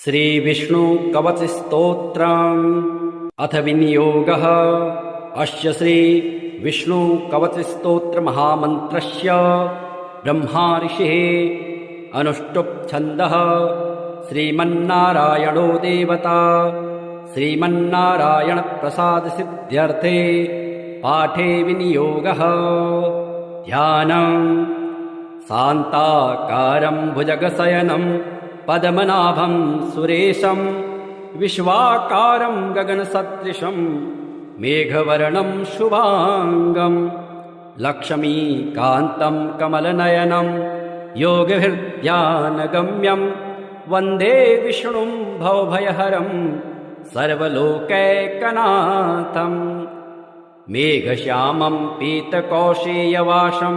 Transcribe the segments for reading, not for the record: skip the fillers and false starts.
श्रीविष्णुकवचस्तोत्रम् अथ विनियोगः। अस्य श्रीविष्णुकवचस्तोत्रमहामन्त्रस्य ब्रह्मा ऋषिः अनुष्टुप् छन्दः। श्रीमन्नारायणो देवता। श्रीमन्नारायणप्रसादसिद्ध्यर्थे पाठे विनियोगः। ध्यानम्। शान्ताकारं भुजगशयनं पद्मनाभं सुरेशं विश्वाकारं गगनसदृशं मेघवर्णं शुभांगं लक्ष्मीकान्तं कमलनयनं योगभिर्ध्यानगम्यं वन्दे विष्णुं भवभयहरं सर्वलोकैकनाथं। मेघश्यामं पीतकौशेयवासं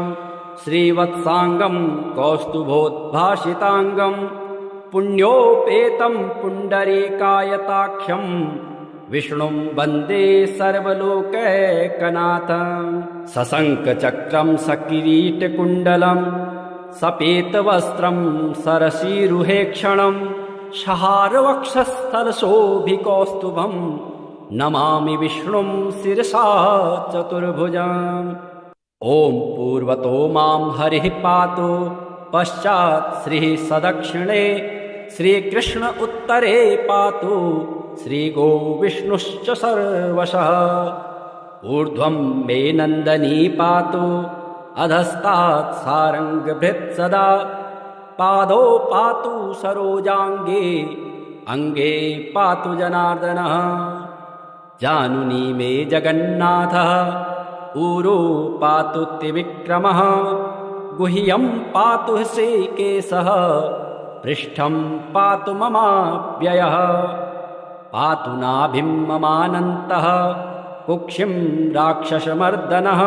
श्रीवत्सांगं कौस्तुभोद्भासितांगं पुण्योपेतं पुण्डरीकायताख्यं विष्णुं वन्दे सर्वलोकैकनाथं। सशङ्खचक्रं सकिरीटकुण्डलं सपेतवस्त्रं सरसीरुहेक्षणं शहारवक्षस्थलशोभिकौस्तुभं नमामि विष्णुं शिरसा चतुर्भुजम्। ॐ पूर्वतो मां हरिः पातु पश्चात् श्रीः सदक्षिणे श्रीकृष्ण उत्तरे पातु श्रीगो विष्णुश्च सर्वशः। ऊर्ध्वं मे नन्दनी पातु अधस्तात् सारङ्गभृत् सदा पादौ पातु सरोजाङ्गे अङ्गे पातु जनार्दनः। जानुनी मे जगन्नाथः ऊरो पातु त्रिविक्रमः गुह्यं पातु हृषीकेशः पृष्ठं पातु ममाव्ययः। पातु नाभिं ममानन्तः कुक्षिं राक्षसमर्दनः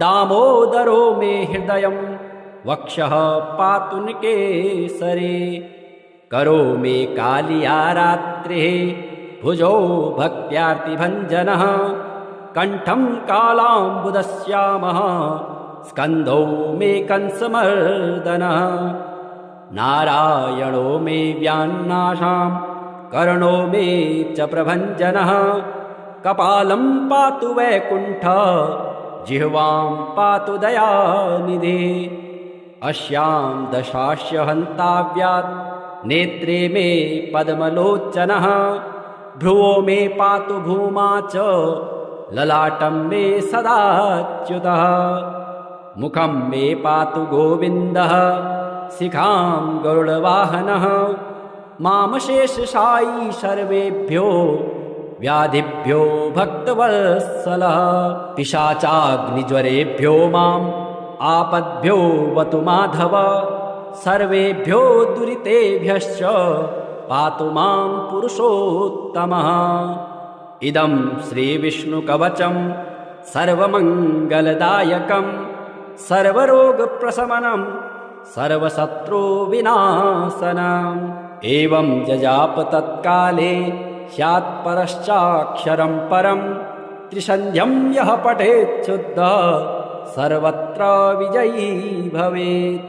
दामोदरो मे हृदयं वक्षः पातु निकेसरे। करो मे कालिया रात्रिः भुजो भक्त्यार्तिभञ्जनः कण्ठं कालाम्बुदश्यामः स्कन्धौ मे कंसमर्दनः। नारायणो मे व्यान्नाशां कर्णो मे च प्रभञ्जनः कपालं पातु वैकुण्ठः जिह्वां पातु दयानिधे। अस्यां दशास्य हन्ताव्यात् नेत्रे मे पद्मलोचनः भ्रुवो मे पातु भूमा च ललाटं मे सदाच्युतः। मुखं मे पातु गोविन्दः शिखां गरुडवाहनः मामशेषशायी सर्वेभ्यो व्याधिभ्यो भक्तवत्सलः। पिशाचाग्निज्वरेभ्यो माम् आपद्भ्यो वतु माधव सर्वेभ्यो दुरितेभ्यश्च पातु मां पुरुषोत्तमः। इदं श्रीविष्णुकवचं सर्वमङ्गलदायकं सर्वरोगप्रशमनं सर्वशत्रुविनाशनम्। एवं जजाप तत्काले स्यात् परश्चाक्षरं परं त्रिसन्ध्यं यः पठेच्छुद्धः सर्वत्र विजयी भवेत्।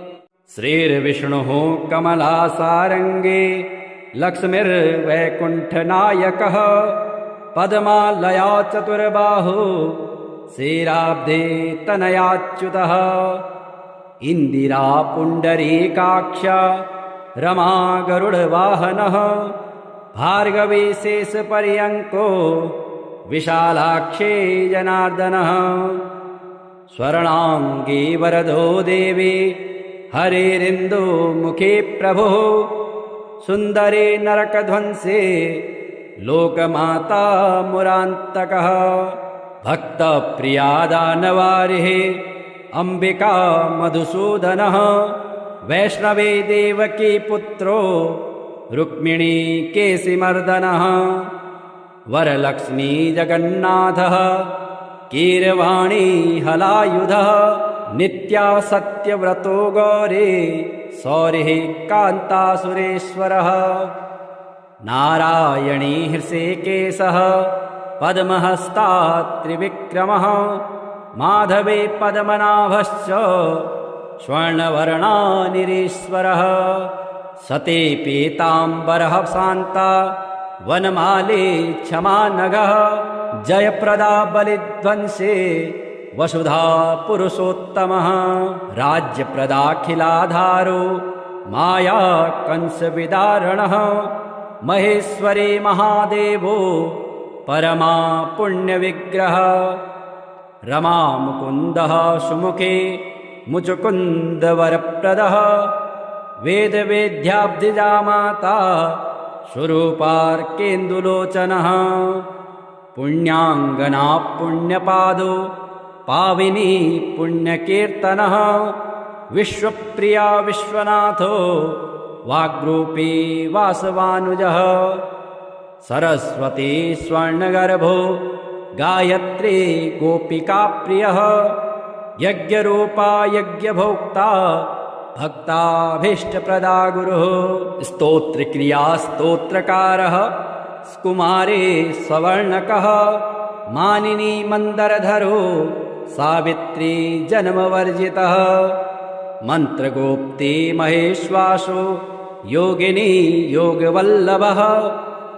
श्रीर्विष्णुः कमलासारङ्गे लक्ष्मीर्वैकुण्ठनायकः पद्मालया चतुर्बाहु श्रीराब्धे तनयाच्युतः। इन्दिरा पुण्डरीकाक्ष रमा गरुडवाहनः भार्गवी शेषपर्यङ्को विशालाक्षे जनार्दनः। स्वर्णाङ्गे वरदो देवी हरेरिन्दो मुखे प्रभुः सुन्दरे नरकध्वंसे लोकमाता मुरान्तकः। भक्तप्रिया दानवारिः अम्बिका मधुसूदनः वैष्णवे देवकी पुत्रो रुक्मिणी केशिमर्दनः। वरलक्ष्मी जगन्नाथः कीरवाणी हलायुधः नित्या सत्यव्रतो गौरी सौरिः कान्तासुरेश्वरः। नारायणी हृषीकेशः पद्महस्तात् त्रिविक्रमः माधवे पद्मनाभश्च स्वर्णवर्णानिरीश्वरः सते पीताम्बरः शान्ता वनमाली क्षमा नगः जयप्रदा बलिध्वंसे वसुधा पुरुषोत्तमः राज्यप्रदाखिलाधारो माया कंसविदारणः महेश्वरी महादेवो परमा पुण्यविग्रह रमा मुकुन्दः सुमुखे मुचुकुन्दवरप्रदः वेदवेद्याब्धिजा माता स्वरूपार्केन्दुलोचनः पुण्याङ्गना पुण्यपादो पाविनी पुण्यकीर्तनः विश्वप्रिया विश्वनाथो वाग्रूपी वासवानुजः सरस्वती स्वर्णगर्भो गायत्री गोपिकाप्रियः यज्ञरूपा यज्ञभोक्ता भक्ताभीष्टप्रदा गुरुः स्तोत्रक्रिया स्तोत्रकारः कुमारे सवर्णकः मानिनी मन्दरधरो सावित्री जन्मवर्जितः मन्त्रगोप्ती महेश्वासो योगिनी योगवल्लभः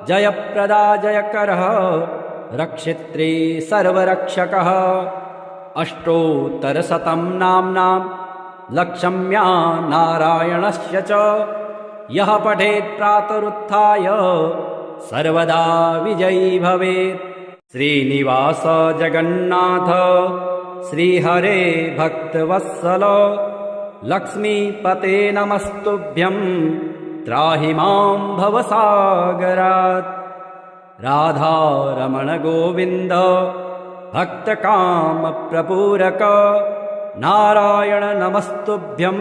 जयप्रदा जयकरः रक्षित्री सर्वरक्षकः अष्टोत्तरशतं नाम्नां लक्ष्म्या नारायणस्य च यः पठेत् प्रातरुत्थाय सर्वदा विजयी भवेत् श्रीनिवास जगन्नाथ श्रीहरे भक्तवत्सल लक्ष्मीपते नमस्तुभ्यं त्राहि मां भवसागरात् राधारमण गोविन्द भक्तकामप्रपूरक नारायण नमस्तुभ्यं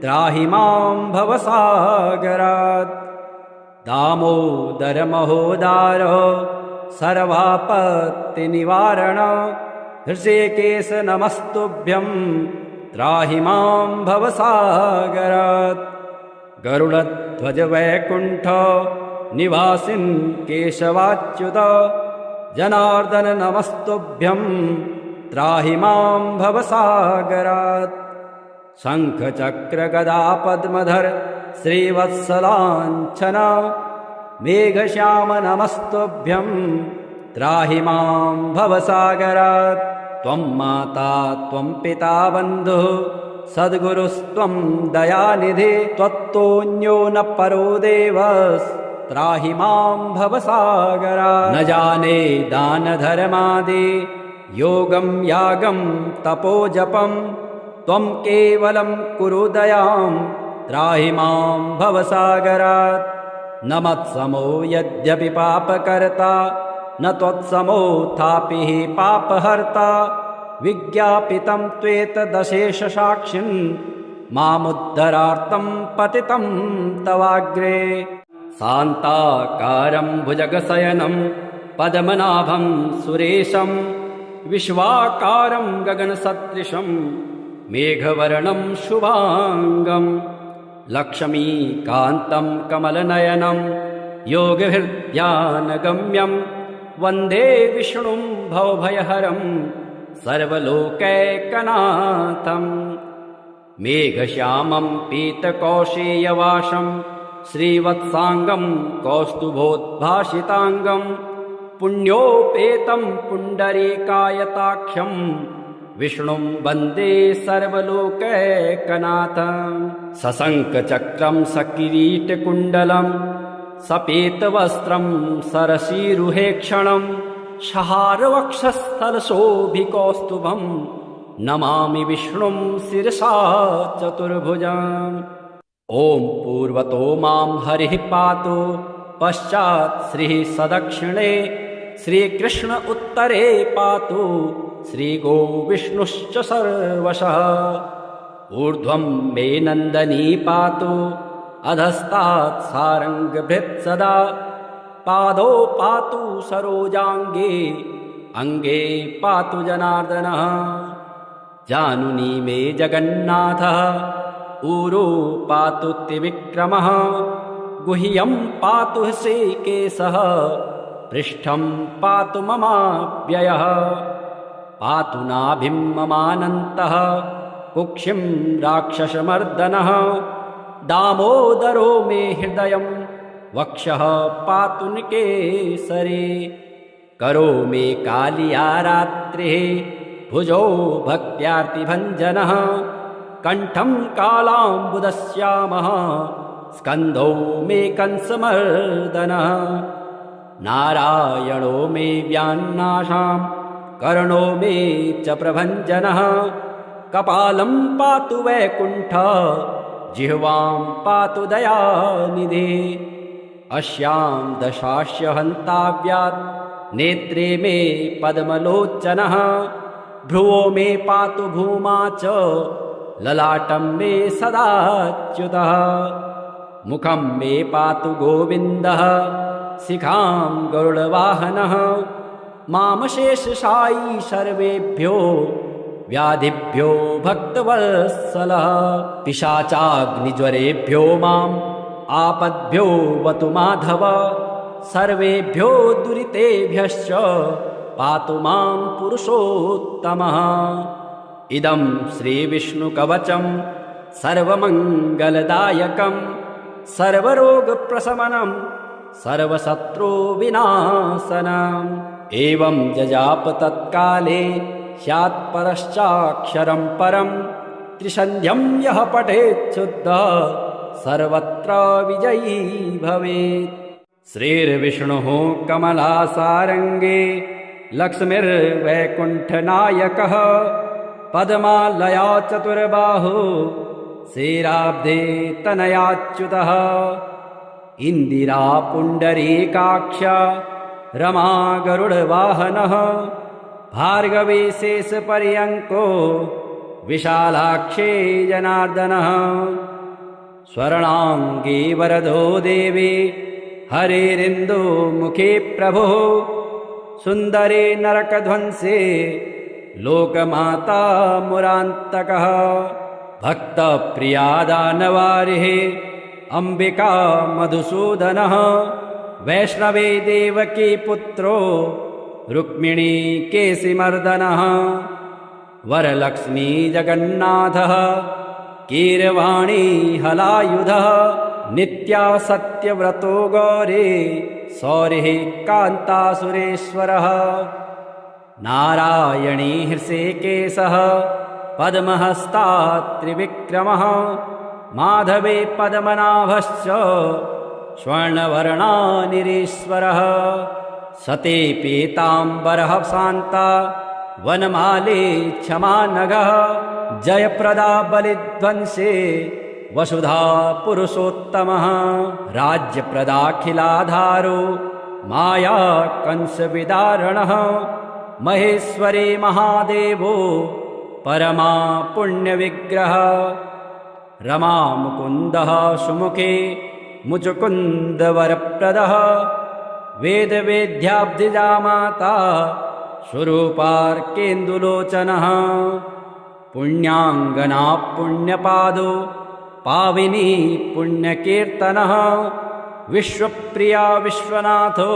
त्राहि मां भवसागरात् दामोदर महोदार सर्वापत्तिनिवारण हृषिकेश नमस्तुभ्यं त्राहि मां भवसागरात् गरुडध्वज वैकुण्ठ निवासिन् केशवाच्युत जनार्दन नमस्तुभ्यं त्राहि मां भवसागरात् शङ्खचक्रगदा पद्मधर श्रीवत्सलाञ्छन मेघश्याम नमस्तुभ्यं त्राहि मां भवसागरात् त्वं माता त्वं पिता बन्धुः सद्गुरुस्त्वं दयानिधे त्वत्तोऽन्यो न परो देवस्त्राहि मां भवसागरात् न जाने दानधर्मादि योगं यागं तपोजपं त्वं केवलं कुरु दयां त्राहि मां भवसागरात् न मत्समो यद्यपि पापकर्ता न त्वत्समोऽथापि हि पापहर्ता विज्ञापितं त्वेतदशेषसाक्षिन् मामुद्धरार्तं पतितं तवाग्रे शान्ताकारं भुजगशयनं पद्मनाभं सुरेशं विश्वाकारं गगनसदृशं मेघवर्णं शुभाङ्गं लक्ष्मीकान्तं कमलनयनं योगहृद्यानगम्यं वन्दे विष्णुं भवभयहरं सर्वलोकैकनाथं मेघश्यामं पीतकौशेयवासं श्रीवत्साङ्गं कौस्तुभोद्भासिताङ्गं पुण्योपेतं पुण्डरीकायताख्यं विष्णुं वन्दे सर्वलोकैकनाथं सशङ्खचक्रं सकिरीटकुण्डलं सपेतवस्त्रं सरसीरुहेक्षणं शहारवक्षस्थलशोभिकौस्तुभं नमामि विष्णुं शिरसा चतुर्भुजम् ॐ पूर्वतो मां हरिः पातु पश्चात् श्रीः सदक्षिणे श्रीकृष्ण उत्तरे पातु श्रीगोविष्णुश्च सर्वशः ऊर्ध्वं मे नन्दनी पातु अधस्तात् सारङ्गभृत् सदा पादौ पातु सरोजाङ्गे अङ्गे पातु जनार्दनः जानुनी मे जगन्नाथः ऊरो पातु त्रिविक्रमः गुह्यं पातु श्रीकेशः पृष्ठं पातु ममाव्ययः पातु नाभिं ममानन्तः कुक्षिं राक्षसमर्दनः दामोदरो मे हृदयं वक्षः पातु निकेसरे करो मे कालिया रात्रिः भुजो भक्त्यार्तिभञ्जनः कण्ठं कालाम्बुदश्यामः स्कन्धौ मे कंसमर्दनः नारायणो मे व्यान्नाशां कर्णो मे च प्रभञ्जनः कपालं पातु वैकुण्ठः जिह्वां पातु दयानिधे अस्यां दशास्य हन्ताव्यात् नेत्रे मे पद्मलोचनः भ्रुवो मे पातु भूमा च ललाटं मे सदाच्युतः मुखं मे पातु गोविन्दः शिखां गरुडवाहनः मामशेषशायी सर्वेभ्यो व्याधिभ्यो भक्तवत्सलः पिशाचाग्निज्वरेभ्यो माम् आपद्भ्यो वतु माधव सर्वेभ्यो दुरितेभ्यश्च पातु मां पुरुषोत्तमः इदं श्रीविष्णुकवचं सर्वमङ्गलदायकं सर्वरोगप्रशमनं सर्वशत्रुविनाशनम् एवं जजाप तत्काले स्यात् परश्चाक्षरं परं त्रिसन्ध्यं यः पठेत् शुद्धः सर्वत्र विजयी भवेत् श्रीर्विष्णुः कमलासारङ्गे लक्ष्मीर्वैकुण्ठनायकः पद्मालया चतुर्बाहु श्रीराब्धे तनयाच्युतः इन्दिरा पुण्डरीकाक्ष रमा गरुडवाहनः भार्गवी शेषपर्यङ्को विशालाक्षे जनार्दनः स्वर्णाङ्गे वरदो देवी हरेरिन्दुमुखे प्रभुः सुन्दरे नरकध्वंसे लोकमाता मुरान्तकः भक्तप्रिया दानवारिः अम्बिका मधुसूदनः वैष्णवे देवकी पुत्रो रुक्मिणी केशिमर्दनः वरलक्ष्मी जगन्नाथः कीरवाणी हलायुधः नित्या सत्यव्रतो गौरी सौरिः कान्तासुरेश्वरः नारायणी हृषिकेशः पद्महस्ता त्रिविक्रमः माधवे पद्मनाभश्च स्वर्णवर्णानिरीश्वरः सते पीताम्बरः शान्ता वनमाले क्षमानघः जयप्रदा बलिध्वंसे वसुधा पुरुषोत्तमः राज्यप्रदाखिलाधारो माया कंसविदारणः महेश्वरी महादेवो परमा पुण्यविग्रह रमा मुकुन्दः सुमुखे मुचुकुन्दवरप्रदः वेदवेद्याब्धिजा माता स्वरूपार्केन्दुलोचनः पुण्याङ्गना पुण्यपादो पाविनी पुण्यकीर्तनः विश्वप्रिया विश्वनाथो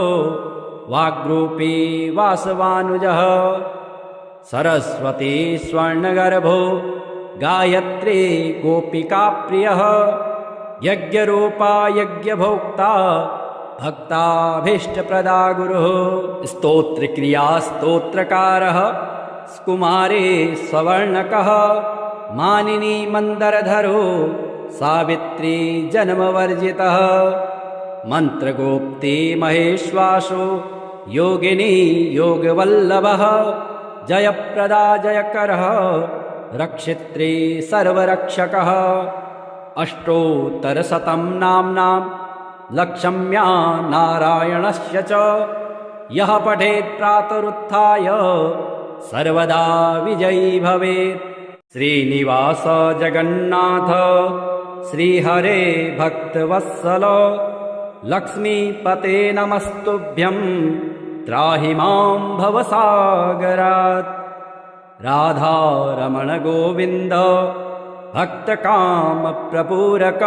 वाग्रूपी वासवानुजः सरस्वती स्वर्णगर्भो गायत्री गोपिकाप्रियः यज्ञरूपा यज्ञभोक्ता भक्ताभीष्टप्रदा गुरुः स्तोत्रक्रिया स्तोत्रकारः कुमारे सवर्णकः मानिनी मन्दरधरो सावित्री जन्मवर्जितः मन्त्रगोप्ती महेश्वासो योगिनी योगवल्लभः जयप्रदा जयकरः रक्षित्री सर्वरक्षकः अष्टोत्तरशतं नाम्नां लक्ष्म्या नारायणस्य च यः पठेत् प्रातरुत्थाय सर्वदा विजयी भवेत् श्रीनिवास जगन्नाथ श्रीहरे भक्तवत्सल लक्ष्मीपते नमस्तुभ्यं त्राहि मां भवसागरात् राधारमण गोविन्द भक्तकामप्रपूरक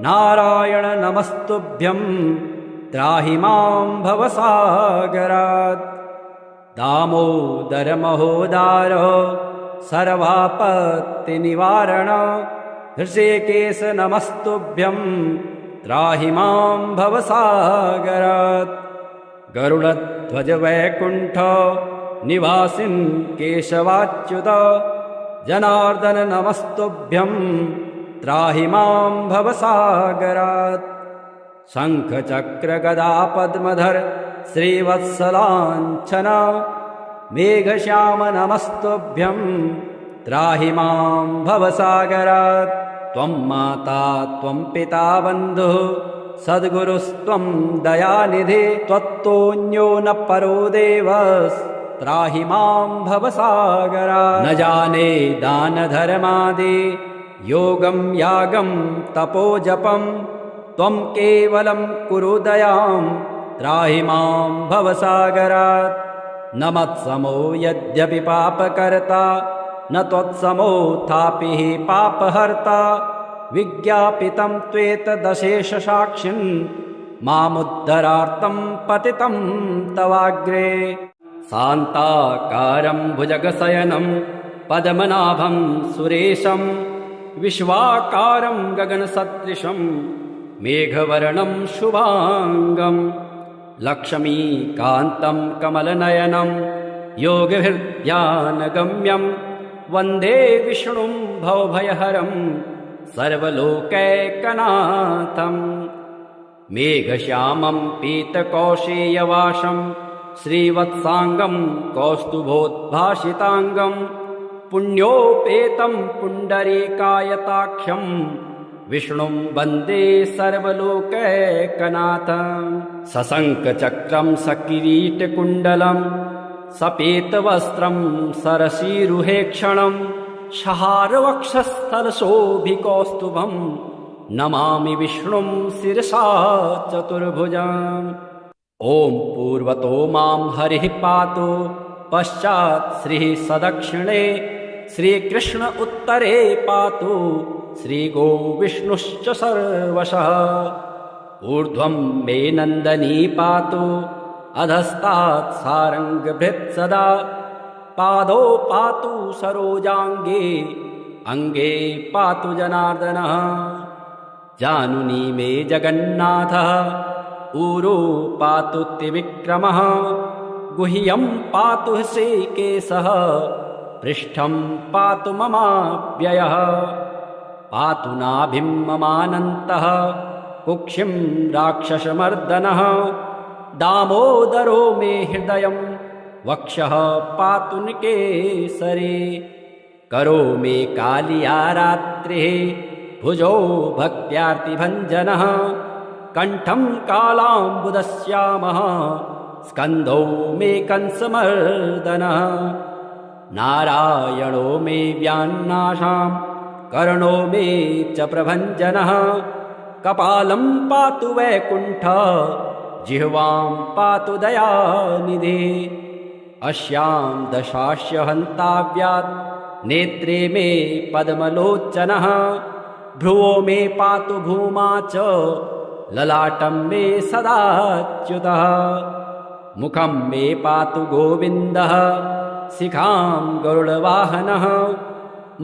नारायण नमस्तुभ्यं त्राहि मां भवसागरात् दामोदर महोदार सर्वापत्तिनिवारण हृषीकेश नमस्तुभ्यं त्राहि मां भवसागरात् गरुडध्वज वैकुण्ठ निवासिन् केशवाच्युत जनार्दन नमस्तुभ्यं त्राहि मां भवसागरात् शङ्ख चक्र गदा पद्मधर श्रीवत्सलाञ्छन मेघश्याम नमस्तुभ्यं त्राहि मां भवसागरात् त्वं माता त्वं पिता बन्धुः सद्गुरुस्त्वं दयानिधे त्वत्तोऽन्यो न परो देवस्त्राहि मां भवसागरात् न जाने दानधर्मादि योगं यागं तपोजपं त्वं केवलं कुरु दयां त्राहि मां भवसागरात् न मत्समो यद्यपि पापकर्ता न त्वत्समोऽथापि हि पापहर्ता विज्ञापितं त्वेतदशेषसाक्षिन् मामुद्धरार्तं पतितं तवाग्रे शान्ताकारं भुजगशयनं पद्मनाभं सुरेशं विश्वाकारं गगनसदृशं मेघवर्णं शुभांगं लक्ष्मीकान्तं कमलनयनं योगभिर्ध्यानगम्यं वन्दे विष्णुं भवभयहरं सर्वलोकैकनाथं मेघश्यामं पीतकौशेयवासं श्रीवत्साङ्गं कौस्तुभोद्भासिताङ्गं पुण्योपेतं पुण्डरीकायताख्यं विष्णुं वन्दे सर्वलोकैकनाथं सशङ्खचक्रं सकिरीटकुण्डलं सपेतवस्त्रं सरसीरुहेक्षणं शहारवक्षस्थलशोभिकौस्तुभं नमामि विष्णुं शिरसा चतुर्भुजम् ॐ पूर्वतो मां हरिः पातु पश्चात् श्रीः सदक्षिणे श्रीकृष्ण उत्तरे पातु श्रीगोविष्णुश्च सर्वशः ऊर्ध्वं मे नन्दनी पातु अधस्तात् सारङ्गभृत् सदा पादौ पातु सरोजाङ्गे अङ्गे पातु जनार्दनः जानुनी मे जगन्नाथः ऊरो पातु त्रिविक्रमः गुह्यं पातु हृषीकेशः पृष्ठं पातु ममाव्ययः पातु नाभिं ममानन्तः कुक्षिं राक्षसमर्दनः दामोदरो मे हृदयं वक्षः पातु निकेसरे करो मे कालिया रात्रिः भुजो भक्त्यार्तिभञ्जनः कण्ठं कालाम्बुदश्यामः स्कन्धौ मे कंसमर्दनः नारायणो मे व्यान्नाशां कर्णो मे च प्रभञ्जनः कपालं पातु वैकुण्ठ जिह्वां पातु दयानिधे अस्यां दशास्य हन्ताव्यात् नेत्रे मे पद्मलोचनः भ्रुवो मे पातु भूमा च ललाटं मे सदाच्युतः मुखं मे पातु गोविन्दः शिखां गरुडवाहनः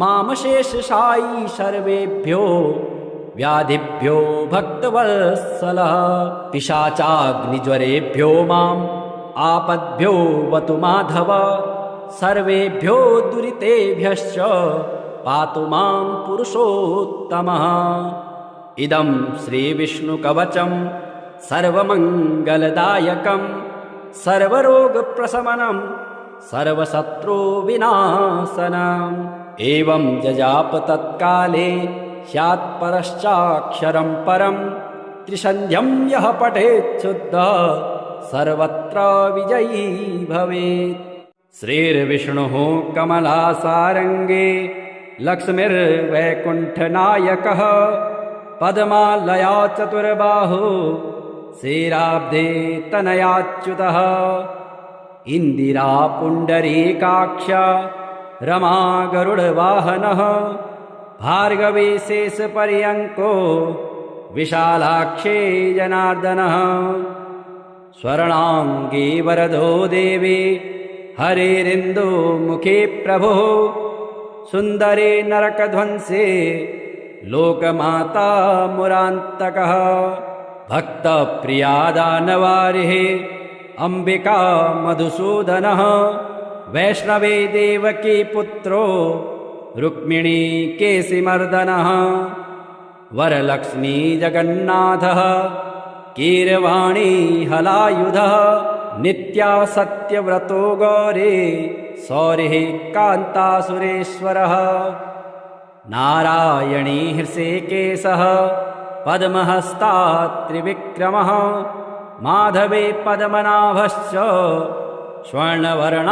मामशेषशायी सर्वेभ्यो व्याधिभ्यो भक्तवत्सलः पिशाचाग्निज्वरेभ्यो माम् आपद्भ्यो वतु माधव सर्वेभ्यो दुरितेभ्यश्च पातु मां पुरुषोत्तमः इदं श्रीविष्णुकवचं सर्वमङ्गलदायकं सर्वरोगप्रशमनं सर्वशत्रुविनाशनम् एवं जजाप तत्काले स्यात् परश्चाक्षरं परं त्रिसन्ध्यं यः पठेत् शुद्धः सर्वत्र विजयी भवेत् श्रीर्विष्णुः कमलासारङ्गे लक्ष्मीर्वैकुण्ठनायकः पद्मालया चतुर्बाहु श्रीराब्धे तनयाच्युतः इन्दिरा पुण्डरीकाक्ष रमा गरुडवाहनः भार्गवी शेषपर्यङ्को विशालाक्षे जनार्दनः स्वर्णाङ्गी वरदो देवी हरेरिन्दुमुखे प्रभुः सुन्दरे नरकध्वंसे लोकमाता मुरान्तकः भक्तप्रिया दानवारिः अम्बिका मधुसूदनः वैष्णवे देवकी पुत्रो रुक्मिणी केशिमर्दनः वरलक्ष्मी जगन्नाथः कीरवाणी हलायुधः नित्या सत्यव्रतो गौरी सौरिः कान्तासुरेश्वरः नारायणी हृषिकेशः पद्महस्ता त्रिविक्रमः माधवे पद्मनाभश्च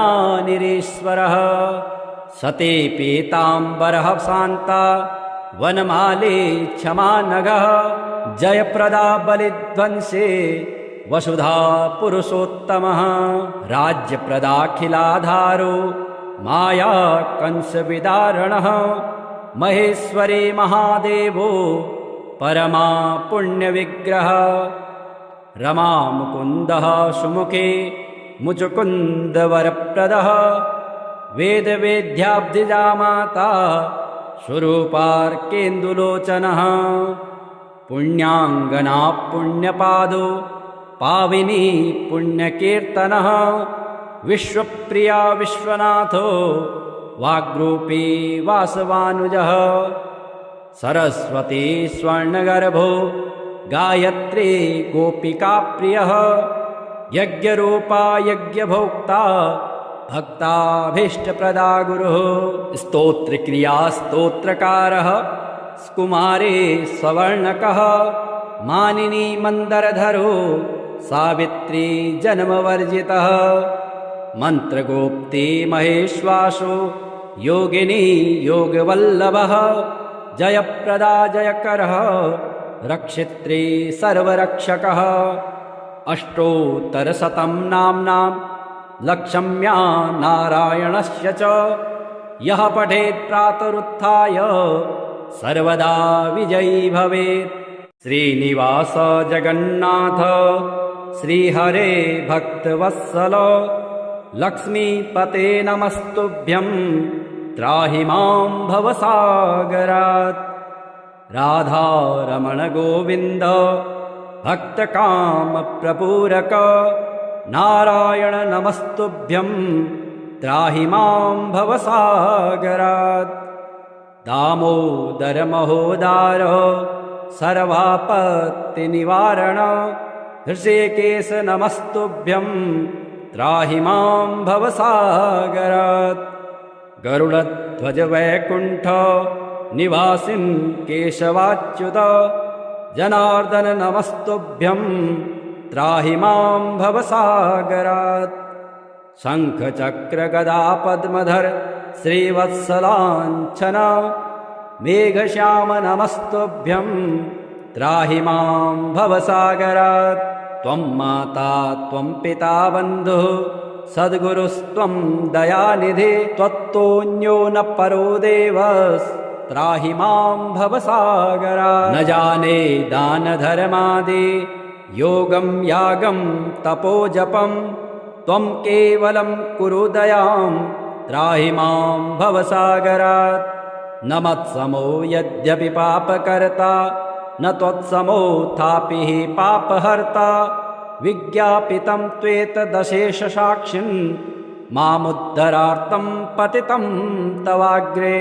स्वर्णवर्णानिरीश्वरः सती पीताम्बरः शान्ता वनमाली क्षमानघः जयप्रदा बलिध्वंसी वसुधा पुरुषोत्तमः राज्यप्रदाखिलाधारो माया कंसविदारणः महेश्वरी महादेवो परमा पुण्यविग्रह रमा मुकुन्दः सुमुखे मुचुकुन्दवरप्रदः वेदवेद्याब्धिजा माता स्वरूपार्केन्दुलोचनः पुण्याङ्गना पुण्यपादो पाविनी पुण्यकीर्तनः विश्वप्रिया विश्वनाथो वाग्रूपी वासवानुजः सरस्वती स्वर्णगर्भो गायत्री गोपिकाप्रियः यज्ञरूपा यज्ञभोक्ता भक्ताभीष्टप्रदा गुरुः स्तोत्रक्रिया स्तोत्रकारः कुमारी सवर्णकः मानिनी मन्दरधरो सावित्री जन्मवर्जितः मन्त्रगोप्ती महेश्वासो योगिनी योगवल्लभः जयप्रदा जयकरः रक्षित्री सर्वरक्षकः अष्टोत्तरशतं नाम्नां लक्ष्म्या नारायणस्य च यः पठेत् प्रातरुत्थाय सर्वदा विजयी भवेत् श्रीनिवास जगन्नाथ श्रीहरे भक्तवत्सल लक्ष्मीपते नमस्तुभ्यं त्राहि मां भवसागरात् राधारमण गोविन्द भक्तकामप्रपूरक नारायण नमस्तुभ्यं त्राहि मां भवसागरात् दामोदर महोदार सर्वापत्तिनिवारण हृषिकेश नमस्तुभ्यं त्राहि मां भवसागरात् गरुडध्वज वैकुण्ठ निवासिन् केशवाच्युत जनार्दन नमस्तुभ्यं त्राहि मां भवसागरात् शङ्खचक्रगदा पद्मधर श्रीवत्सलाञ्छन मेघश्याम नमस्तुभ्यं त्राहि मां भवसागरात् त्वं माता त्वं पिता बन्धुः सद्गुरुस्त्वं दयानिधि त्वत्तोऽन्यो न परो देवस्त्राहि मां भवसागरात् न जाने दानधर्मादि योगं यागं तपोजपं त्वं केवलं कुरु दयां त्राहि मां भवसागरात् न मत्समो यद्यपि पापकर्ता न त्वत्समोऽथापि हि पापहर्ता विज्ञापितं त्वेतदशेषसाक्षिन् मामुद्धरार्तं पतितं तवाग्रे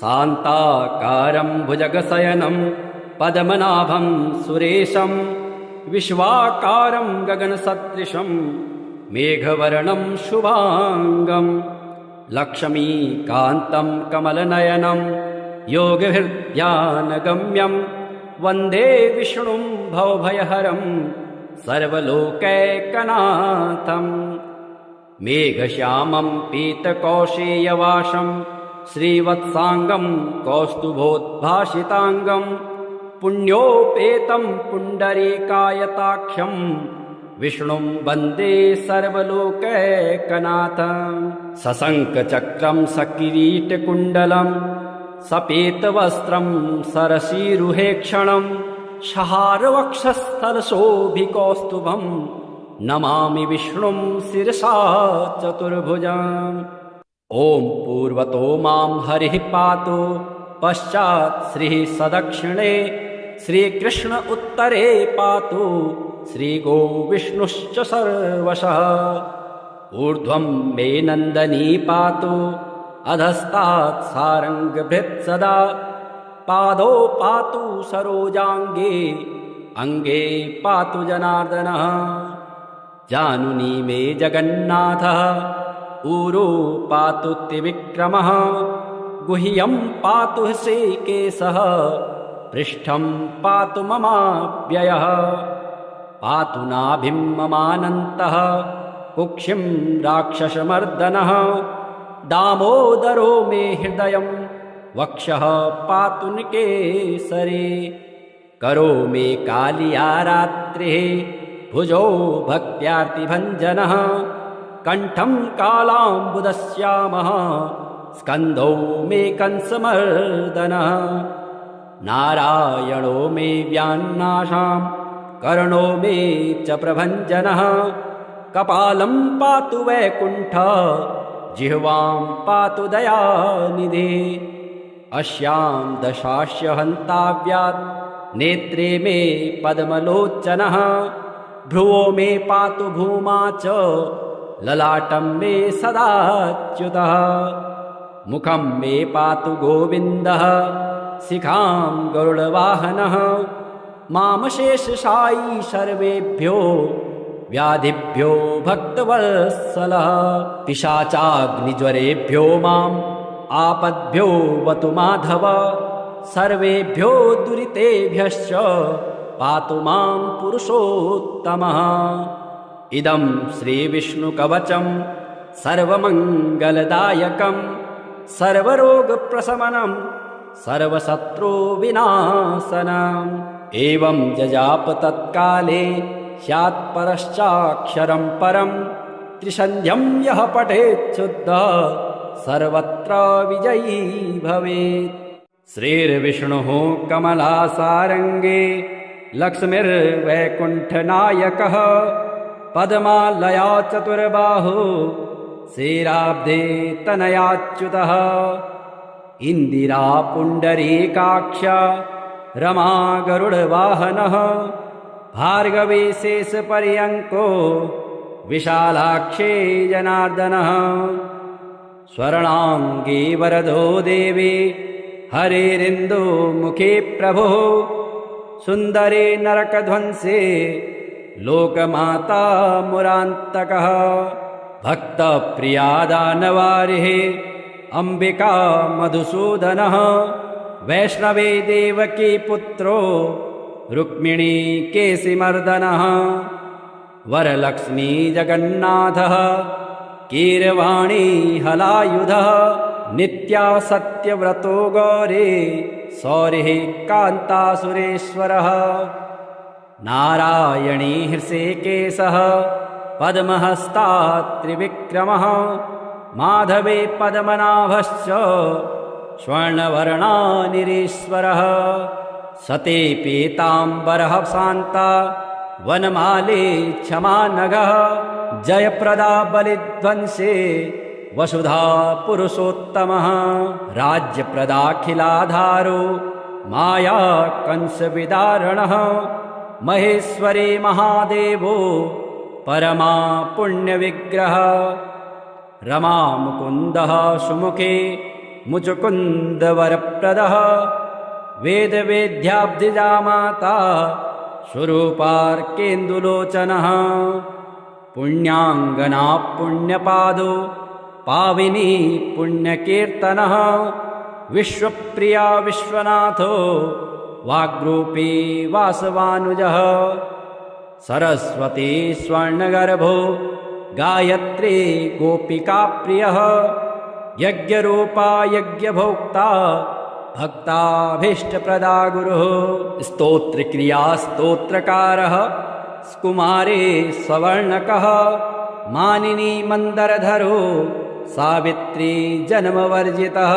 शान्ताकारं भुजगशयनं पद्मनाभं सुरेशं विश्वाकारं गगनसदृशं मेघवर्णं शुभाङ्गं लक्ष्मीकान्तं कमलनयनं योगहृद्यानगम्यं वन्दे विष्णुं भवभयहरं सर्वलोकैकनाथं मेघश्यामं पीतकौशेयवासं श्रीवत्साङ्गं कौस्तुभोद्भासिताङ्गं पुण्योपेतं पुण्डरीकायताख्यं विष्णुं वन्दे सर्वलोकैकनाथं सशङ्खचक्रं सकिरीटकुण्डलं सपेतवस्त्रं सरसीरुहेक्षणं शहारवक्षस्थलशोभिकौस्तुभं नमामि विष्णुं शिरसा चतुर्भुजम् ॐ पूर्वतो मां हरिः पातु पश्चात् श्रीः सदक्षिणे श्रीकृष्ण उत्तरे पातु श्रीगोविष्णुश्च सर्वशः ऊर्ध्वं मे नन्दनी पातु अधस्तात् सारङ्गभृत् सदा पादौ पातु सरोजाङ्गे अङ्गे पातु जनार्दनः जानुनी मे जगन्नाथः ऊरो पातु त्रिविक्रमः गुह्यं पातु श्रीकेशः पृष्ठं पातु ममाव्ययः पातु नाभिं ममानन्तः कुक्षिं राक्षसमर्दनः दामोदरो मे हृदयं वक्षः पातु निकेसरे करो मे कालिया रात्रिः भुजो भक्त्यार्तिभञ्जनः कण्ठं कालाम्बुदश्यामः स्कन्धौ मे कंसमर्दनः नारायणो मे व्यान्नाशां कर्णो मे च प्रभञ्जनः कपालं पातु वैकुण्ठः जिह्वां पातु दयानिधे अस्यां दशास्य हन्ताव्यात् नेत्रे मे पद्मलोचनः भ्रुवो मे पातु भूमा च ललाटं मे सदाच्युतः मुखं मे पातु गोविन्दः शिखां गरुडवाहनः मामशेषशायी सर्वेभ्यो व्याधिभ्यो भक्तवत्सलः पिशाचाग्निज्वरेभ्यो माम् आपद्भ्यो वतु माधव सर्वेभ्यो दुरितेभ्यश्च पातु मां पुरुषोत्तमः इदं श्रीविष्णुकवचं सर्वमङ्गलदायकं सर्वरोगप्रशमनं सर्वशत्रुविनाशनम् एवं जजाप तत्काले स्यात् परश्चाक्षरं परं त्रिसन्ध्यं यः पठेत् शुद्धः सर्वत्र विजयी भवेत् श्रीर्विष्णुः कमलासारङ्गे लक्ष्मीर्वैकुण्ठनायकः पद्मालया चतुर्बाहु श्रीराब्धे तनयाच्युतः इन्दिरा पुण्डरीकाक्ष रमा गरुडवाहनः भार्गवी शेषपर्यङ्को विशालाक्षे जनार्दनः स्वर्णाङ्गे वरदो देवी हरेरिन्दो मुखे प्रभुः सुन्दरे नरकध्वंसे लोकमाता मुरान्तकः भक्तप्रिया दानवारिः अम्बिका मधुसूदनः वैष्णवे देवकी पुत्रो रुक्मिणी केशिमर्दनः वरलक्ष्मी जगन्नाथः कीरवाणी हलायुधः नित्या सत्यव्रतो गौरी सौरिः कान्तासुरेश्वरः नारायणी हृषिकेशः पद्महस्ता त्रिविक्रमः माधवे पद्मनाभश्च स्वर्णवर्णानिरीश्वरः सते पीताम्बरः शान्ता वनमाले क्षमानघः जयप्रदा बलिध्वंसे वसुधा पुरुषोत्तमः राज्यप्रदाखिलाधारो माया कंसविदारणः महेश्वरी महादेवो परमा पुण्यविग्रह रमा मुकुन्दः सुमुखे मुचुकुन्दवरप्रदः वेदवेद्याब्धिजा माता स्वरूपार्केन्दुलोचनः पुण्याङ्गना पुण्यपादो पाविनी पुण्यकीर्तनः विश्वप्रिया विश्वनाथो वाग्रूपी वासवानुजः सरस्वती स्वर्णगर्भो गायत्री गोपिकाप्रियः यज्ञरूपा यज्ञभोक्ता भक्ताभीष्टप्रदा गुरुः स्तोत्रक्रिया स्तोत्रकारः कुमारे सवर्णकः मानिनी मन्दरधरो सावित्री जन्मवर्जितः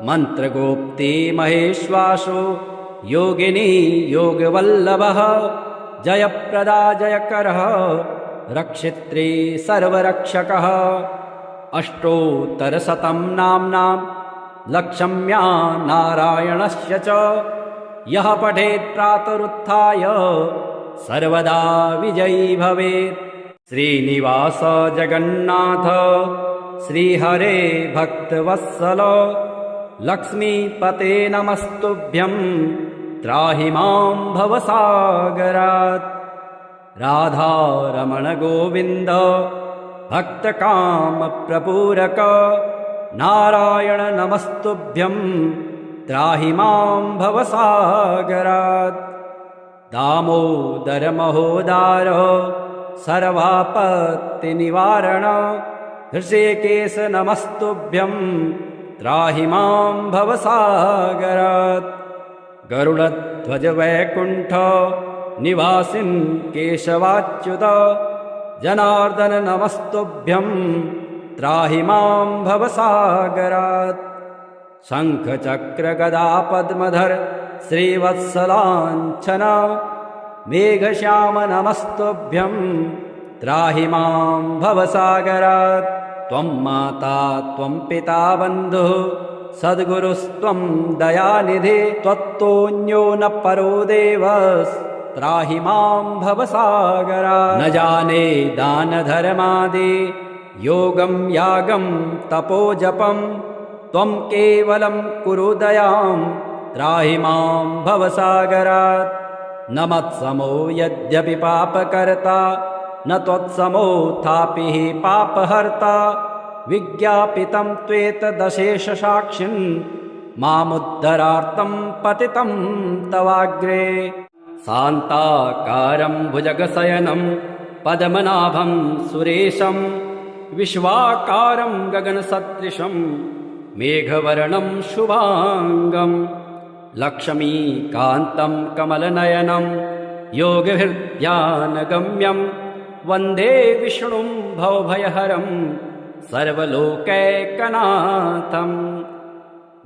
मन्त्रगोप्ती महेश्वासो योगिनी योगवल्लभः जयप्रदा जयकरः लक्षम्या नारायणस्य च यः पठेत् प्रातरुत्थाय सर्वदा विजयी भवेत्। श्रीनिवास जगन्नाथ श्रीहरे भक्तवत्सल लक्ष्मीपते नमस्तुभ्यं त्राहि मां भवसागरात्। राधारमण गोविन्द भक्तकामप्रपूरक नारायण नमस्तुभ्यं त्राहि मां भवसागरात्। दामोदर महोदार सर्वापत्तिनिवारण हृषिकेश नमस्तुभ्यं त्राहि मां भवसागरात्। गरुडध्वज वैकुण्ठ निवासिन् केशवाच्युत जनार्दन नमस्तुभ्यं त्राहि मां भवसागरात्। शङ्ख चक्र गदा पद्मधर श्रीवत्सलाञ्छन मेघश्याम नमस्तुभ्यं त्राहि मां भवसागरात्। त्वं माता त्वं पिता बन्धुः सद्गुरुस्त्वं दयानिधे त्वत्तोऽन्यो न परो देवस् त्राहि मां भवसागरात्। न जाने दानधर्मादि योगं यागं तपोजपं त्वं केवलं कुरु दयां त्राहि मां भवसागरात्। न मत्समो यद्यपि पापकर्ता न त्वत्समोऽथापि हि पापहर्ता विज्ञापितं त्वेतदशेषसाक्षिन् मामुद्धरार्थं पतितं तवाग्रे। शान्ताकारं भुजगशयनं पद्मनाभं सुरेशं विश्वाकारं गगनसदृशं मेघवर्णं शुभांगं लक्ष्मीकान्तं कमलनयनं योगहृद्यानगम्यं वन्दे विष्णुं भवभयहरं सर्वलोकैकनाथं।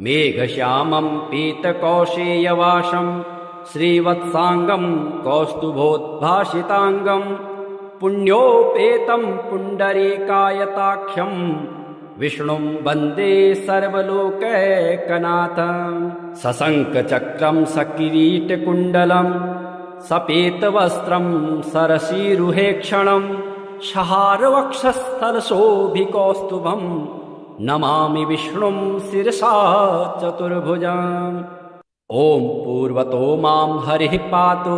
मेघश्यामं पीतकौशेयवासं श्रीवत्सांगं कौस्तुभोद्भासितांगं पुण्योपेतं पुण्डरीकायताख्यं विष्णुं वन्दे सर्वलोकैकनाथं। सशङ्खचक्रं सकिरीटकुण्डलं सपेतवस्त्रं सरसीरुहेक्षणं शहारवक्षस्थलशोभिकौस्तुभं नमामि विष्णुं शिरसा चतुर्भुजम्। ॐ पूर्वतो मां हरिः पातु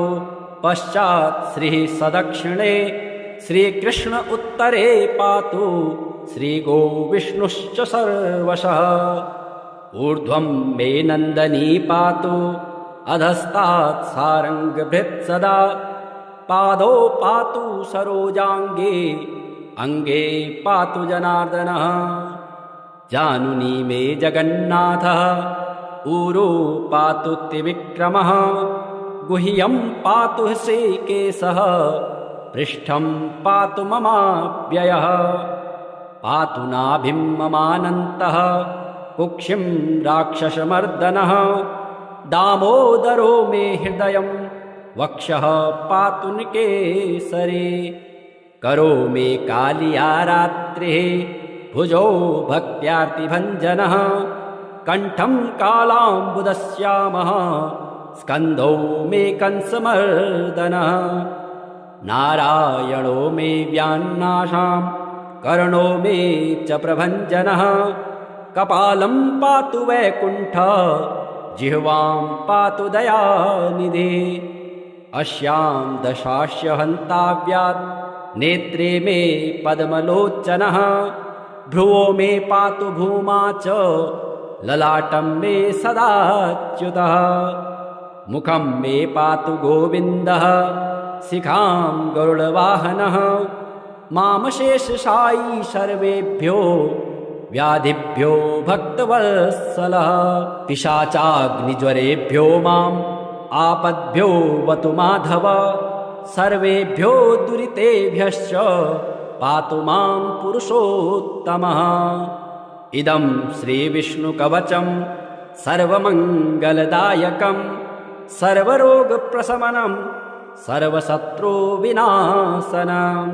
पश्चात् श्रीः सदक्षिणे श्रीकृष्ण उत्तरे पातु श्रीगोविष्णुश्च सर्वशः। ऊर्ध्वं मे नन्दनी पातु अधस्तात् सारङ्गभृत् सदा पादौ पातु सरोजाङ्गे अङ्गे पातु जनार्दनः। जानुनी मे जगन्नाथः ऊरो पातु त्रिविक्रमः गुह्यं पातु हृषीकेशः पृष्ठं पातु ममाव्ययः। पातु नाभिं ममानन्तः कुक्षिं राक्षसमर्दनः दामोदरो मे हृदयं वक्षः पातु निकेसरे। करो मे कालिया रात्रिः भुजो भक्त्यार्तिभञ्जनः कण्ठं कालाम्बुदश्यामः स्कन्धौ मे कंसमर्दनः। नारायणो मे व्यान्नाशां कर्णो मे च प्रभञ्जनः कपालं पातु वैकुण्ठ जिह्वां पातु दयानिधे। अस्यां दशास्य हन्ताव्यात् नेत्रे मे पद्मलोचनः भ्रुवो मे पातु भूमा च ललाटं मे सदाच्युतः। मुखं मे पातु गोविन्दः शिखां गरुडवाहनः मामशेषशायी सर्वेभ्यो व्याधिभ्यो भक्तवत्सलः। पिशाचाग्निज्वरेभ्यो माम् आपद्भ्यो वतु माधव सर्वेभ्यो दुरितेभ्यश्च पातु मां पुरुषोत्तमः। इदं श्रीविष्णुकवचं सर्वमङ्गलदायकं सर्वरोगप्रशमनं सर्वशत्रुविनाशनम्।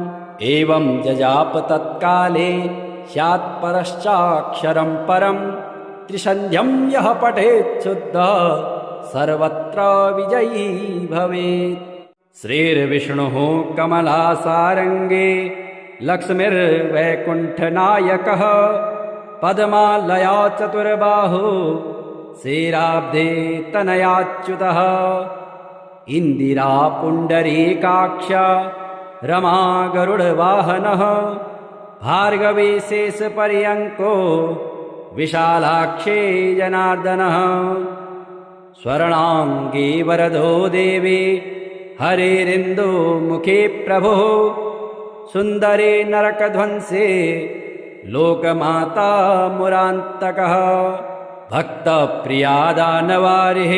एवं जजाप तत्काले स्यात् परश्चाक्षरं परं त्रिसन्ध्यं यः पठेत् शुद्धः सर्वत्र विजयी भवेत्। श्रीर्विष्णुः कमलासारङ्गे लक्ष्मीर्वैकुण्ठनायकः पद्मालया चतुर्बाहु श्रीराब्धे तनयाच्युतः इन्दिरा पुण्डरीकाक्ष रमा गरुडवाहनः भार्गवी शेषपर्यङ्को विशालाक्षे जनार्दनः स्वर्णाङ्गी वरदो देवी हरेरिन्दुमुखे प्रभुः सुन्दरे नरकध्वंसे लोकमाता मुरान्तकः भक्तप्रिया दानवारिः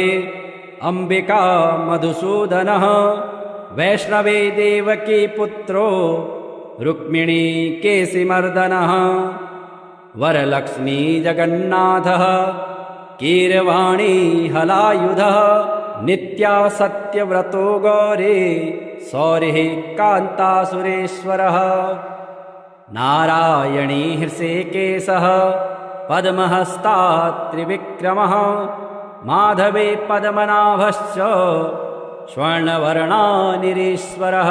अम्बिका मधुसूदनः वैष्णवे देवकी पुत्रो रुक्मिणी केशिमर्दनः वरलक्ष्मी जगन्नाथः कीरवाणी हलायुधः नित्या सत्यव्रतो गौरी सौरिः कान्तासुरेश्वरः नारायणी हृषिकेशः पद्महस्ता त्रिविक्रमः माधवे पद्मनाभश्च स्वर्णवर्णानिरीश्वरः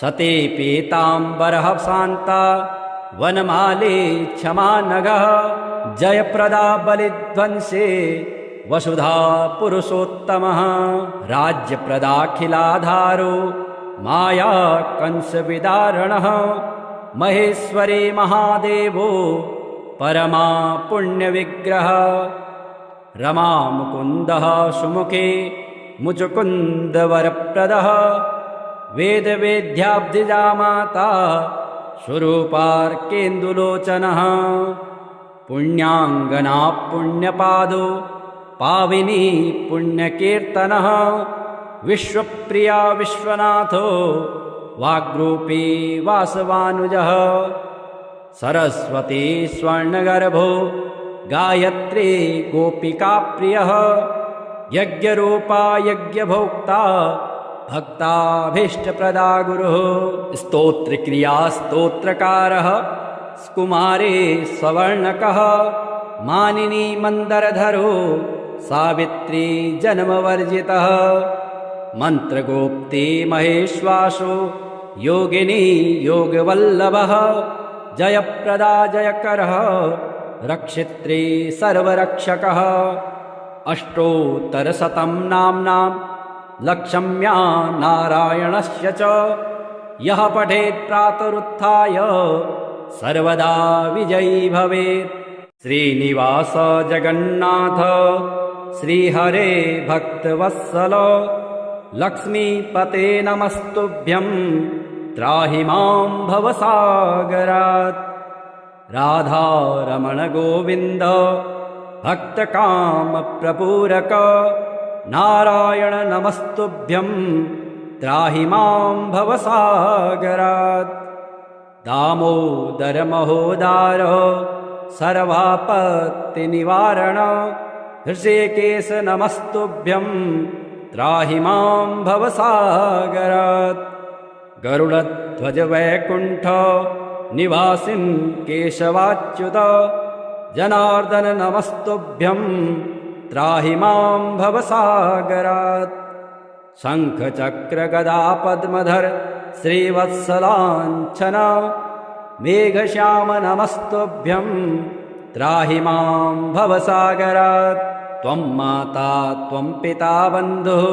सती पीताम्बरः शान्ता वनमाली क्षमानघः जयप्रदा बलिध्वंसे वसुधा पुरुषोत्तमः राज्यप्रदाखिलाधारो माया कंसविदारणः महेश्वरी महादेवो परमा पुण्यविग्रह रमा मुकुन्दः सुमुखे मुचुकुन्दवरप्रदः वेदवेद्याब्धिजा माता स्वरूपार्केन्दुलोचनः पुण्याङ्गना पुण्यपादो पाविनी पुण्यकीर्तनः विश्वप्रिया विश्वनाथो वाग्रूपी वासवानुजः सरस्वती स्वर्णगर्भो गायत्री गोपिकाप्रियः यज्ञरूपा यज्ञभोक्ता भक्ताभीष्टप्रदा गुरुः स्तोत्रक्रिया स्तोत्रकारः कुमारे सवर्णकः मानिनी मन्दरधरो सावित्री जन्मवर्जितः मन्त्रगोप्ती महेश्वासो योगिनी योगवल्लभः जयप्रदा जयकरः रक्षित्री सर्वरक्षकः अष्टोत्तरशतं नाम्नां लक्ष्म्या नारायणस्य च यः पठेत् प्रातरुत्थाय सर्वदा विजयी भवेत्। श्रीनिवास जगन्नाथ श्रीहरे भक्तवत्सल लक्ष्मीपते नमस्तुभ्यं त्राहि मां भवसागरात्। राधारमण गोविन्द भक्तकामप्रपूरक नारायण नमस्तुभ्यं त्राहि मां भवसागरात्। दामोदर महोदार सर्वापत्तिनिवारण हृषिकेश नमस्तुभ्यं त्राहि मां भवसागरात्। गरुडध्वज वैकुण्ठ निवासिन् केशवाच्युत जनार्दन नमस्तुभ्यं त्राहि मां भवसागरात्। शङ्खचक्र गदा पद्मधर श्रीवत्सलाञ्छन मेघश्याम नमस्तुभ्यं त्राहि मां भवसागरात्। त्वं माता त्वं पिता बन्धुः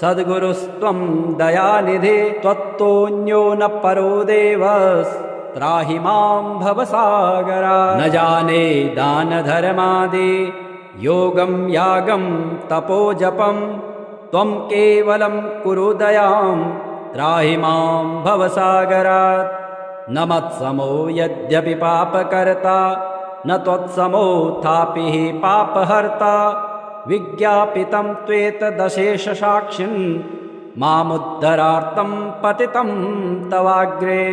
सद्गुरुस्त्वं दयानिधे त्वत्तोऽन्यो न परो देवस् त्राहि मां भवसागरात्। न जाने दानधर्मादि योगं यागं तपोजपं त्वं केवलं कुरु दयां त्राहि मां भवसागरात्। न मत्समो यद्यपि पापकर्ता न त्वत्समोऽथापि हि पापहर्ता विज्ञापितं त्वेतदशेषसाक्षिन् मामुद्धरार्थं पतितं तवाग्रे।